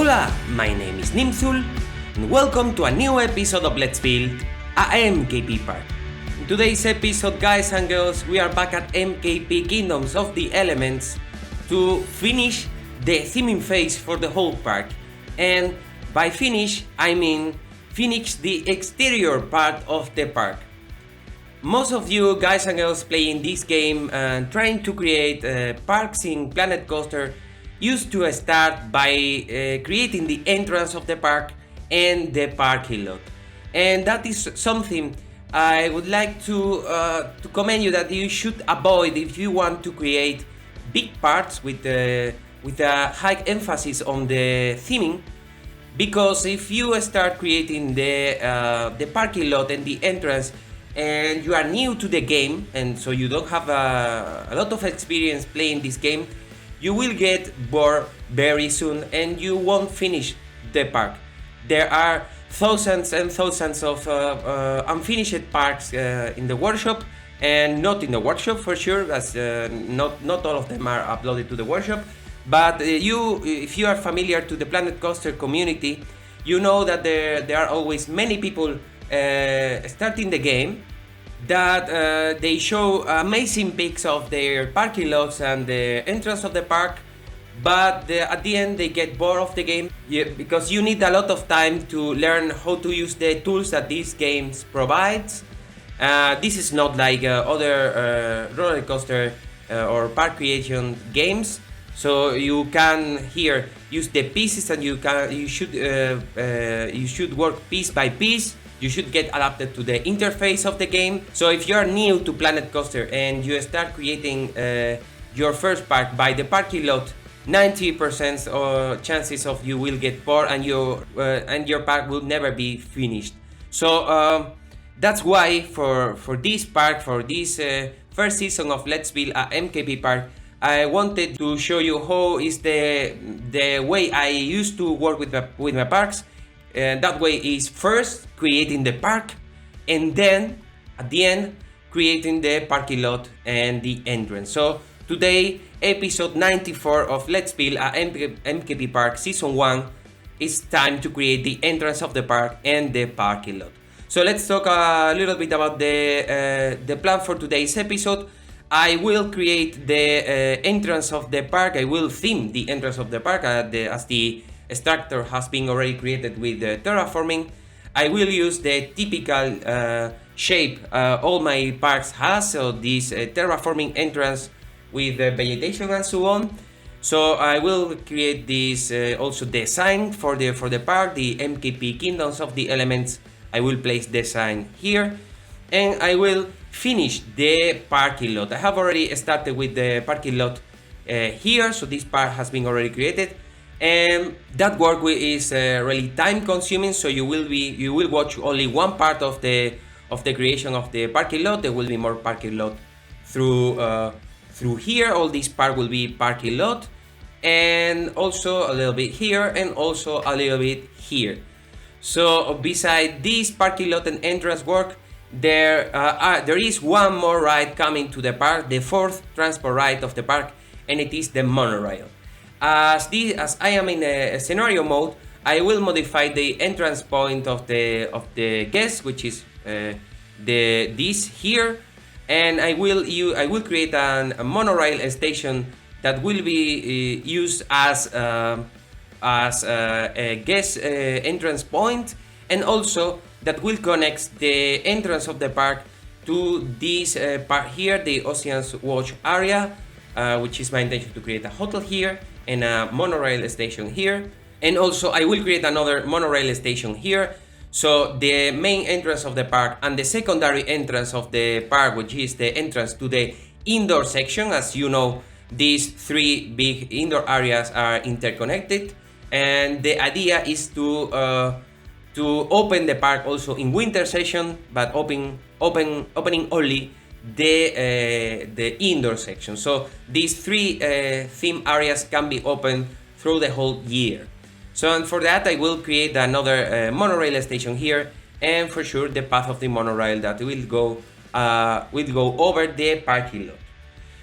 Hola, my name is Nimzul, and welcome to a new episode of Let's Build a MKP Park. In today's episode, guys and girls, we are back at MKP Kingdoms of the Elements to finish the theming phase for the whole park. And by finish, I mean finish the exterior part of the park. Most of you guys and girls playing this game and trying to create parks in Planet Coaster used to start by creating the entrance of the park and the parking lot. And that is something I would like to commend you that you should avoid if you want to create big parks with a high emphasis on the theming. Because if you start creating the parking lot and the entrance and you are new to the game and so you don't have a lot of experience playing this game, you will get bored very soon and you won't finish the park. There are thousands and thousands of unfinished parks in the workshop, and not in the workshop for sure, as not all of them are uploaded to the workshop. But if you are familiar to the Planet Coaster community, you know that there are always many people starting the game that they show amazing pics of their parking lots and the entrance of the park, but at the end they get bored of the game because you need a lot of time to learn how to use the tools that these games provides. This is not like other roller coaster or park creation games. So you can here use the pieces and you should work piece by piece. You should get adapted to the interface of the game. So if you are new to Planet Coaster and you start creating your first park by the parking lot, 90% chances of you will get bored and your park will never be finished. So that's why for this park, for this first season of Let's Build a MKP Park, I wanted to show you how is the way I used to work with my parks. And that way is first creating the park and then at the end creating the parking lot and the entrance. So today, episode 94 of Let's Build a MKP Park Season 1, it's time to create the entrance of the park and the parking lot. So let's talk a little bit about the plan for today's episode. I will create the entrance of the park. I will theme the entrance of the park as the structure has been already created with terraforming. I will use the typical shape all my parks has, so this terraforming entrance with vegetation and so on. So I will create this also design for the park, the MKP Kingdoms of the Elements. I will place the sign here, and I will finish the parking lot. I have already started with the parking lot here, so this part has been already created. And that work is really time consuming, so you will watch only one part of the creation of the parking lot. There will be more parking lot through here. All this part will be parking lot, and also a little bit here, and also a little bit here. So beside this parking lot and entrance work, there is one more ride coming to the park, the fourth transport ride of the park, and it is the monorail. As I am in a scenario mode, I will modify the entrance point of the guest, which is this here, and I will create a monorail station that will be used as a guest entrance point, and also that will connect the entrance of the park to this part here, the Ocean's Watch area, which is my intention to create a hotel here and a monorail station here. And also I will create another monorail station here. So the main entrance of the park and the secondary entrance of the park, which is the entrance to the indoor section. As you know, these three big indoor areas are interconnected, and the idea is to open the park also in winter session, but opening only the indoor section. So these three theme areas can be open through the whole year. So, and for that I will create another monorail station here, and for sure the path of the monorail that will go over the parking lot.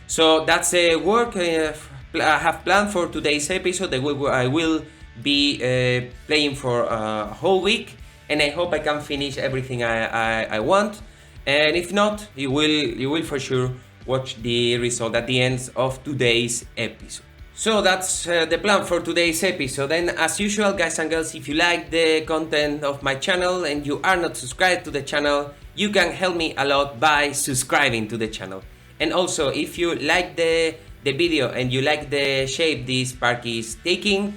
So that's the work I have planned for today's episode. I will be playing for a whole week, and I hope I can finish everything I want. And if not, you will for sure watch the result at the end of today's episode. So that's the plan for today's episode. And as usual, guys and girls, if you like the content of my channel and you are not subscribed to the channel, you can help me a lot by subscribing to the channel. And also, if you like the video and you like the shape this park is taking,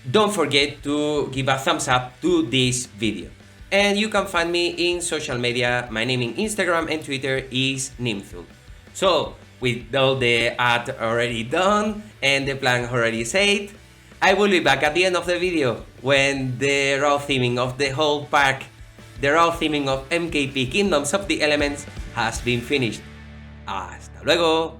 don't forget to give a thumbs up to this video. And you can find me in social media. My name in Instagram and Twitter is Nimthul. So, with all the ad already done and the plan already said, I will be back at the end of the video when the raw theming of the whole park, the raw theming of MKP Kingdoms of the Elements has been finished. Hasta luego!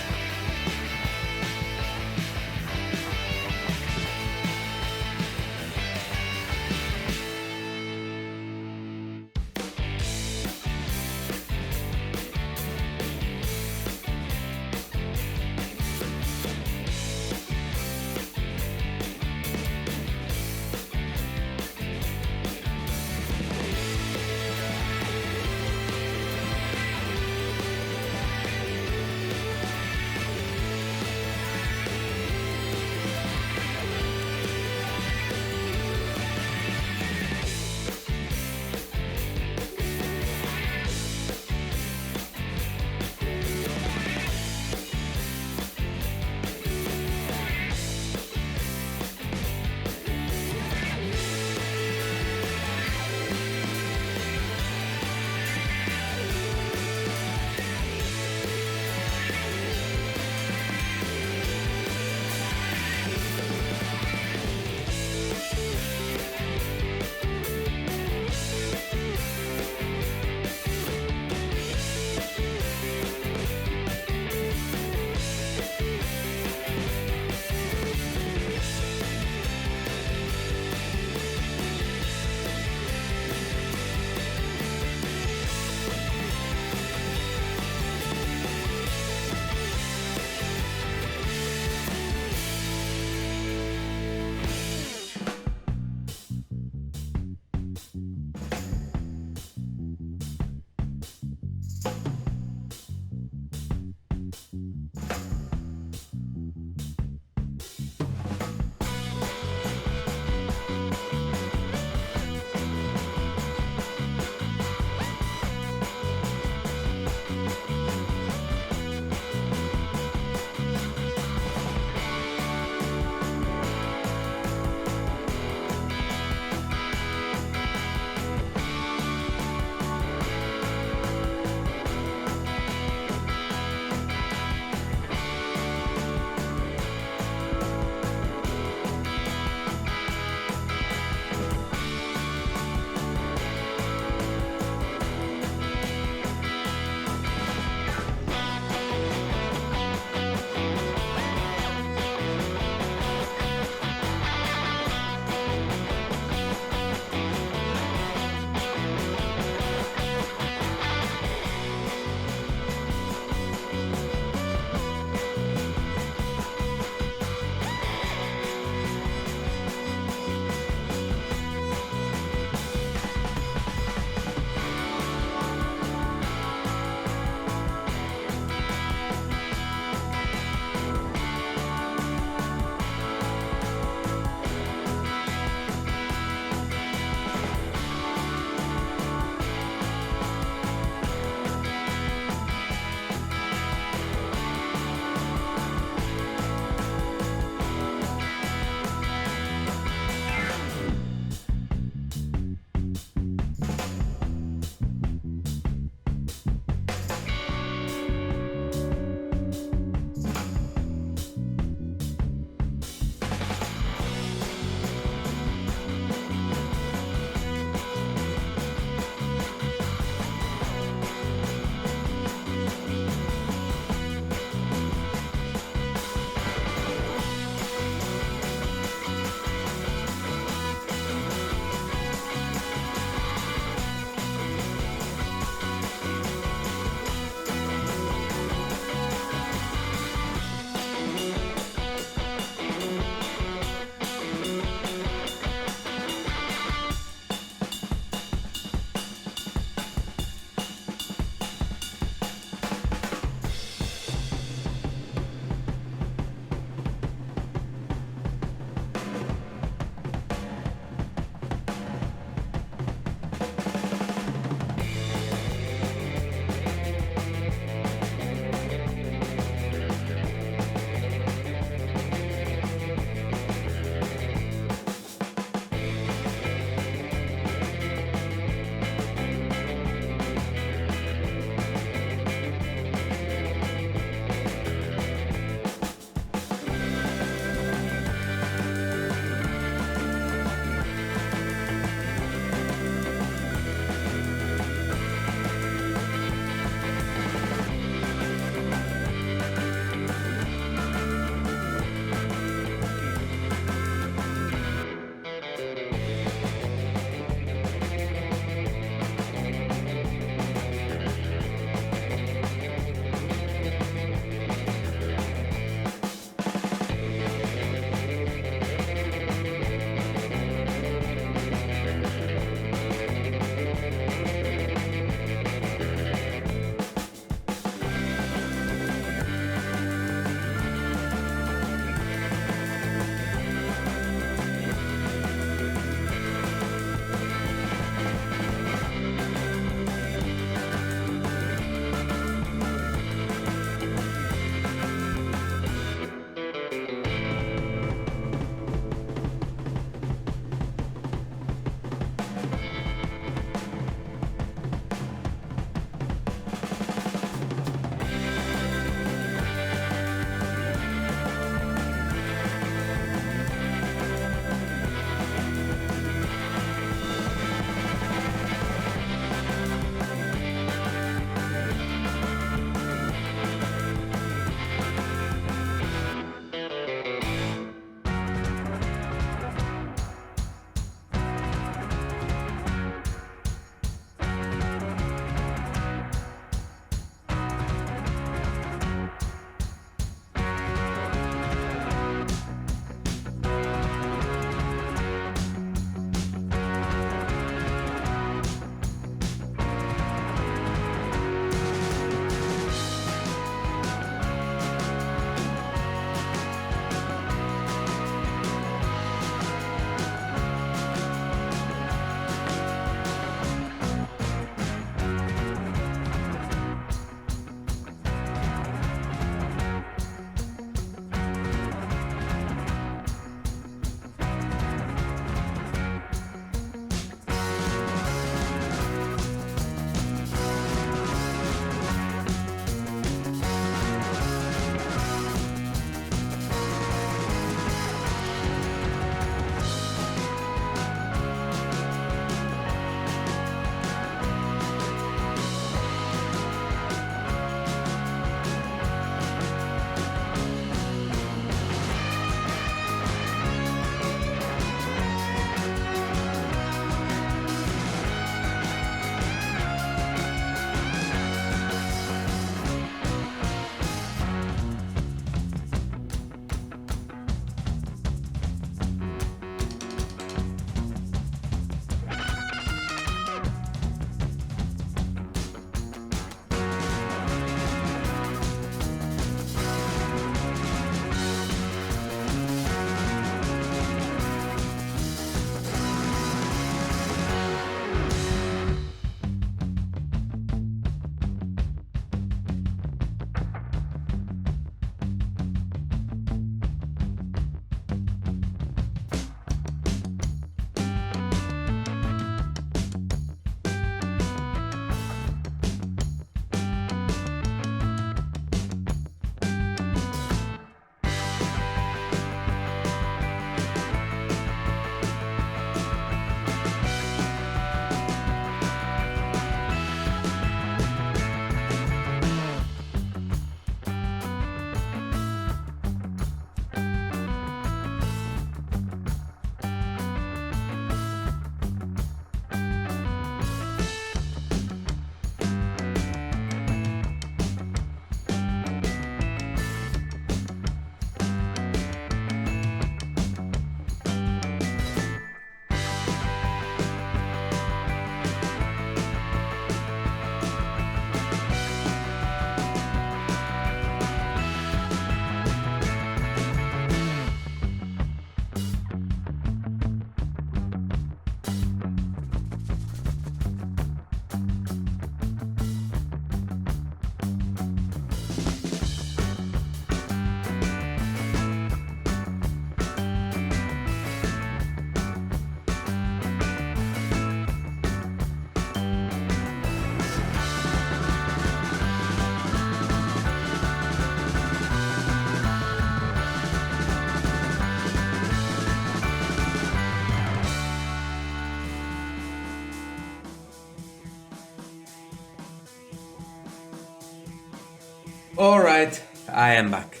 Alright, I am back.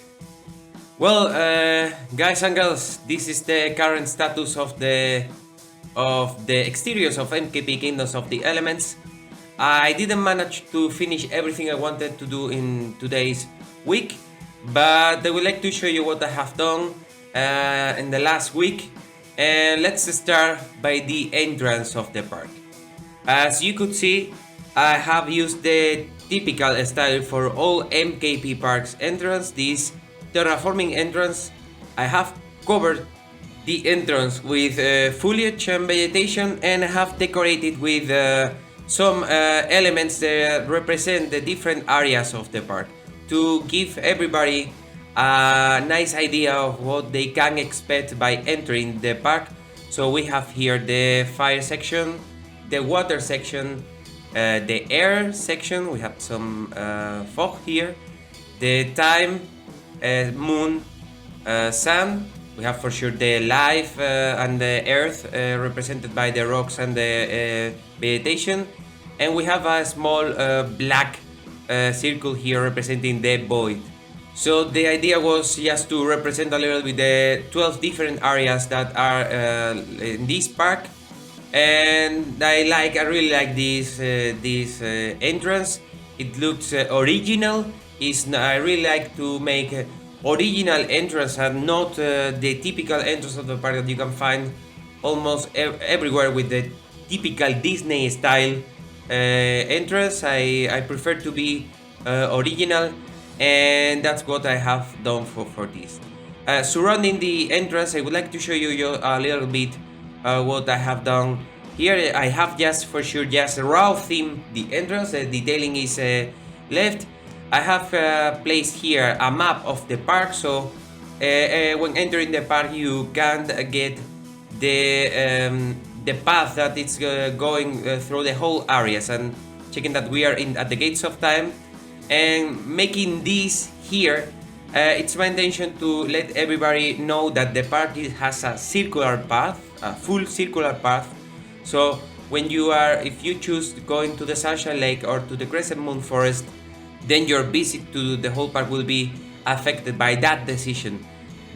Well, guys and girls, this is the current status of the exteriors of MKP Kingdoms of the Elements. I didn't manage to finish everything I wanted to do in today's week, but I would like to show you what I have done in the last week. And let's start by the entrance of the park. As you could see, I have used the typical style for all MKP Park's entrance, this terraforming entrance. I have covered the entrance with foliage and vegetation, and I have decorated with some elements that represent the different areas of the park to give everybody a nice idea of what they can expect by entering the park. So we have here the fire section, the water section, the air section. We have some fog here, the time, moon, sun. We have for sure the life and the earth represented by the rocks and the vegetation, and we have a small black circle here representing the void. So the idea was just to represent a little bit the 12 different areas that are in this park, and I really like this entrance. It looks original. I really like to make original entrance and not the typical entrance of the park that you can find almost everywhere with the typical Disney style entrance. I prefer to be original, and that's what I have done for this. Surrounding the entrance, I would like to show you a little bit what I have done here. I have just for sure just raw theme the entrance. The detailing is left. I have placed here a map of the park, so when entering the park you can get the path that it's going through the whole areas, and checking that we are at the gates of time, and making this here. It's my intention to let everybody know that the park has a circular path, a full circular path. So if you choose going to the Sunshine Lake or to the Crescent Moon Forest, then your visit to the whole park will be affected by that decision.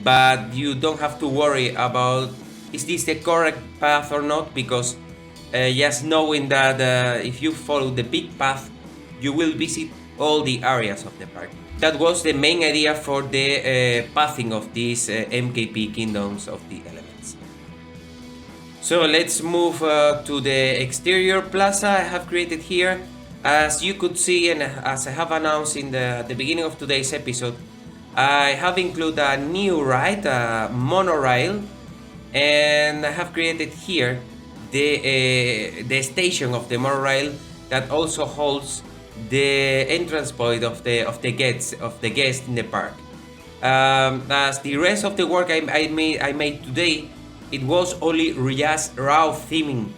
But you don't have to worry about is this the correct path or not, because just knowing that if you follow the big path, you will visit all the areas of the park. That was the main idea for the pathing of these MKP Kingdoms of the Elements. So let's move to the exterior plaza I have created here. As you could see, and as I have announced in the beginning of today's episode, I have included a new ride, a monorail, and I have created here the station of the monorail that also holds the entrance point of the guests in the park. As the rest of the work I made today, it was only just raw theming.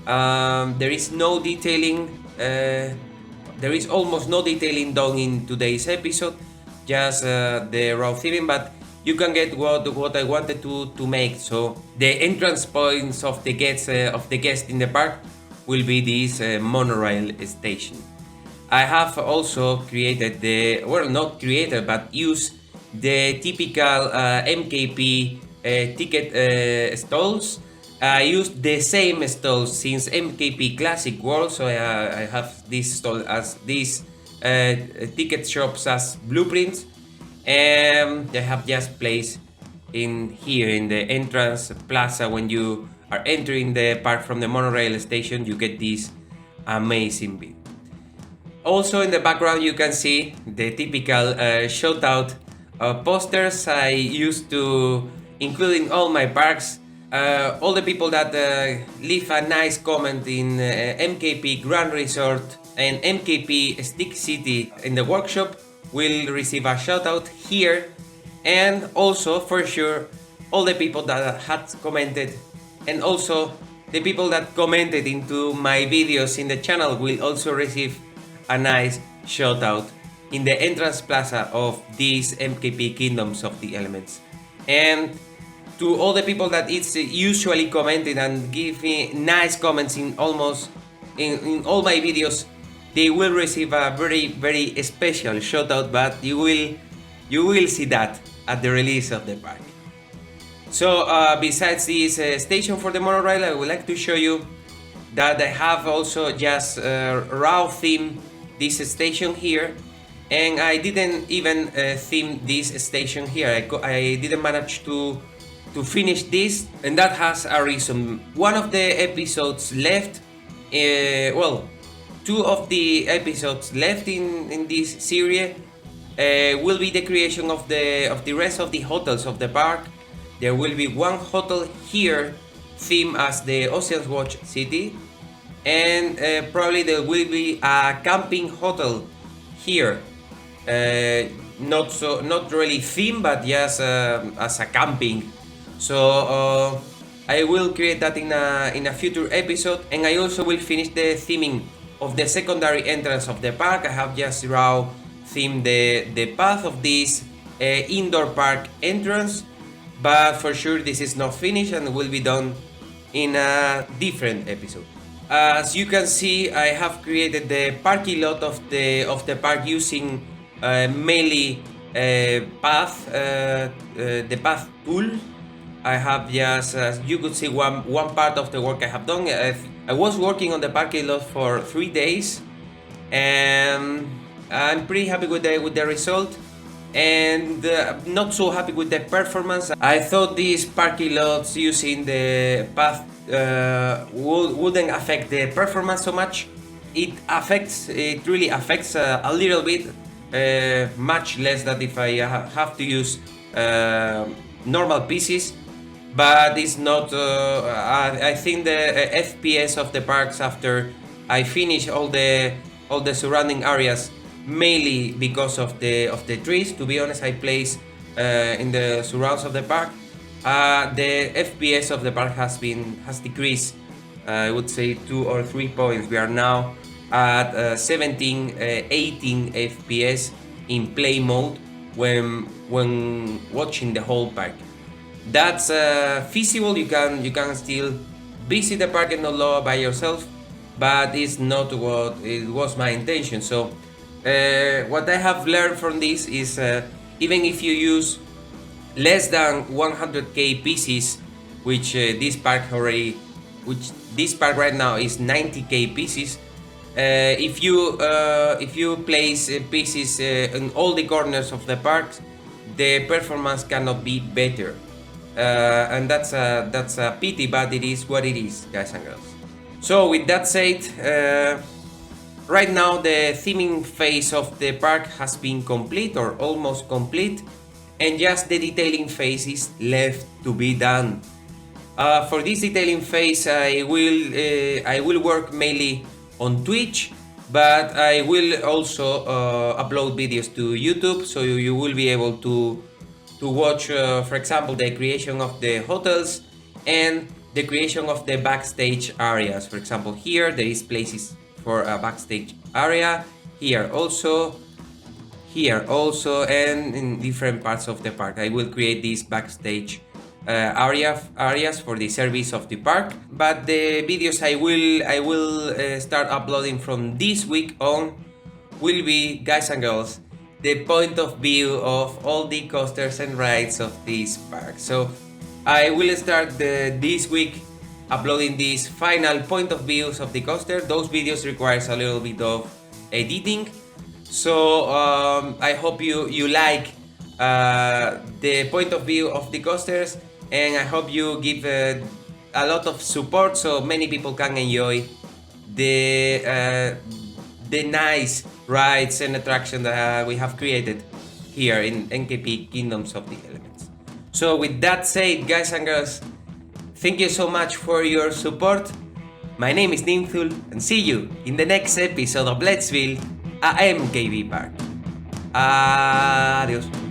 There is no detailing. There is almost no detailing done in today's episode, just the raw theming, but you can get what I wanted to make. So the entrance points of the guests in the park will be this monorail station. I have also created not created, but used the typical MKP ticket stalls. I used the same stalls since MKP Classic World, so I have this stall as these ticket shops as blueprints, and I have just placed in here in the entrance plaza. When you are entering the park from the monorail station, you get this amazing view. Also in the background you can see the typical shoutout posters I used to include in all my parks. All the people that leave a nice comment in MKP Grand Resort and MKP Stick City in the workshop will receive a shoutout here, and also for sure all the people that had commented, and also the people that commented into my videos in the channel will also receive a nice shout out in the entrance plaza of these MKP Kingdoms of the Elements. And to all the people that it's usually commenting and give me nice comments in all my videos, they will receive a very special shout out, but you will see that at the release of the park. So besides this station for the monorail, I would like to show you that I have also just raw theme this station here, and I didn't even theme this station here. I didn't manage to finish this, and that has a reason. One of the episodes left, well, two of the episodes left in this series will be the creation of the rest of the hotels of the park. There will be one hotel here themed as the Ocean's Watch City, and probably there will be a camping hotel here. Not really themed, but just as a camping. So I will create that in a future episode, and I also will finish the theming of the secondary entrance of the park. I have just raw themed the path of this indoor park entrance, but for sure this is not finished and will be done in a different episode. As you can see, I have created the parking lot of the park using mainly path, the path tool. I have just, as you could see, one part of the work I have done. I was working on the parking lot for 3 days, and I'm pretty happy with the result, and not so happy with the performance. I thought these parking lots using the path wouldn't affect the performance so much. It really affects a little bit, much less than if I have to use normal pieces, but it's not. I think the FPS of the parks after I finish all the surrounding areas, mainly because of the trees. To be honest, I place in the surrounds of the park. The FPS of the park has decreased. I would say 2 or 3 points. We are now at 17, 18 FPS in play mode when watching the whole park. That's feasible. You can still visit the park and Hola by yourself, but it's not what it was my intention. So what I have learned from this is even if you use less than 100k pieces, which this park right now is 90k pieces. If you place pieces in all the corners of the park, the performance cannot be better, and that's a pity, but it is what it is, guys and girls. So with that said, right now the theming phase of the park has been complete or almost complete, and just the detailing phase is left to be done. For this detailing phase, I will work mainly on Twitch, but I will also upload videos to YouTube, so you will be able to watch, for example, the creation of the hotels and the creation of the backstage areas. For example, here there is places for a backstage area, here also, and in different parts of the park. I will create these backstage areas for the service of the park, but the videos I will start uploading from this week on will be, guys and girls, the point of view of all the coasters and rides of this park. So I will start this week uploading these final point of views of the coaster. Those videos requires a little bit of editing, so I hope you like the point of view of the coasters, and I hope you give a lot of support so many people can enjoy the nice rides and attractions that we have created here in MKP Kingdoms of the Elements. So with that said, guys and girls, thank you so much for your support. My name is Nimthul, and see you in the next episode of Let's Build a MKP Park. Adios.